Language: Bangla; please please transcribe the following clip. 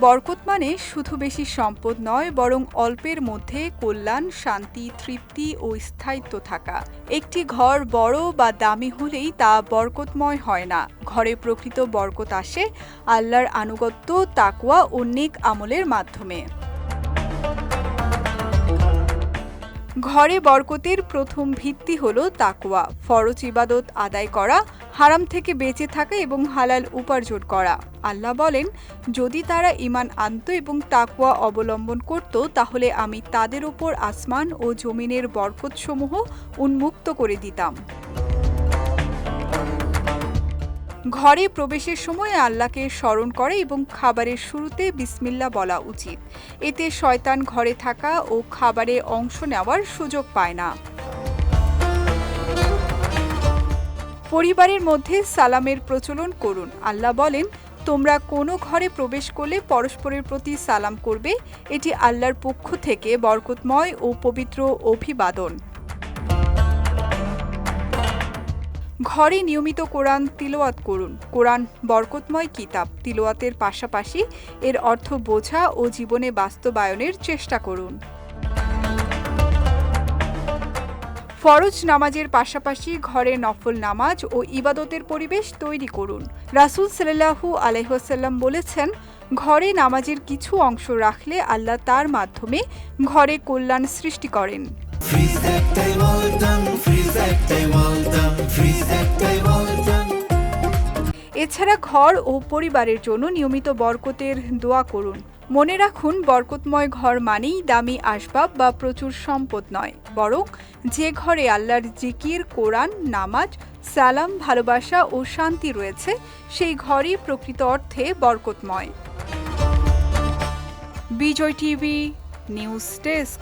বরকত মানে শুধু বেশি সম্পদ নয়, বরং অল্পের মধ্যে কল্যাণ, শান্তি, তৃপ্তি ও স্থায়িত্ব থাকা। একটি ঘর বড় বা দামি হলেই তা বরকতময় হয় না। ঘরে প্রকৃত বরকত আসে আল্লাহর আনুগত্য, তাকওয়া ও নেক আমলের মাধ্যমে। ঘরে বরকতের প্রথম ভিত্তি হলো তাকওয়া, ফরজ ইবাদত আদায় করা, হারাম থেকে বেঁচে থাকা এবং হালাল উপার্জন করা। আল্লাহ বলেন, যদি তারা ঈমান আনত এবং তাকওয়া অবলম্বন করত তাহলে আমি তাদের উপর আসমান ও জমিনের বরকতসমূহ উন্মুক্ত করে দিতাম। ঘরে প্রবেশের সময় আল্লাহকে স্মরণ করে এবং খাবারের শুরুতে বিসমিল্লাহ বলা উচিত। এতে শয়তান ঘরে থাকা ও খাবারে অংশ নেওয়ার সুযোগ পায় না। পরিবারের মধ্যে সালামের প্রচলন করুন। আল্লাহ বলেন, তোমরা কোনো ঘরে প্রবেশ করলে পরস্পরের প্রতি সালাম করবে, এটি আল্লাহর পক্ষ থেকে বরকতময় ও পবিত্র অভিবাদন। ঘরে নিয়মিত কোরআন তিলাওয়াত করুন। কোরআন বরকতময় কিতাব। তিলাওয়াতের পাশাপাশি এর অর্থ বোঝা ও জীবনে বাস্তবায়নের চেষ্টা করুন। ফরজ নামাজের পাশাপাশি ঘরে নফল নামাজ ও ইবাদতের পরিবেশ তৈরি করুন। রাসূল সাল্লাল্লাহু আলাইহি ওয়াসাল্লাম বলেছেন, ঘরে নামাজের কিছু অংশ রাখলে আল্লাহ তার মাধ্যমে ঘরে কল্যাণ সৃষ্টি করেন। এছাড়া ঘর ও পরিবারের জন্য নিয়মিত বরকতের দোয়া করুন। মনে রাখুন, বরকতময় ঘর মানেই দামি আসবাব বা প্রচুর সম্পদ নয়, বরং যে ঘরে আল্লাহর জিকির, কোরআন, নামাজ, সালাম, ভালোবাসা ও শান্তি রয়েছে সেই ঘরই প্রকৃত অর্থে বরকতময়। বিজয় টিভি নিউজ ডেস্ক।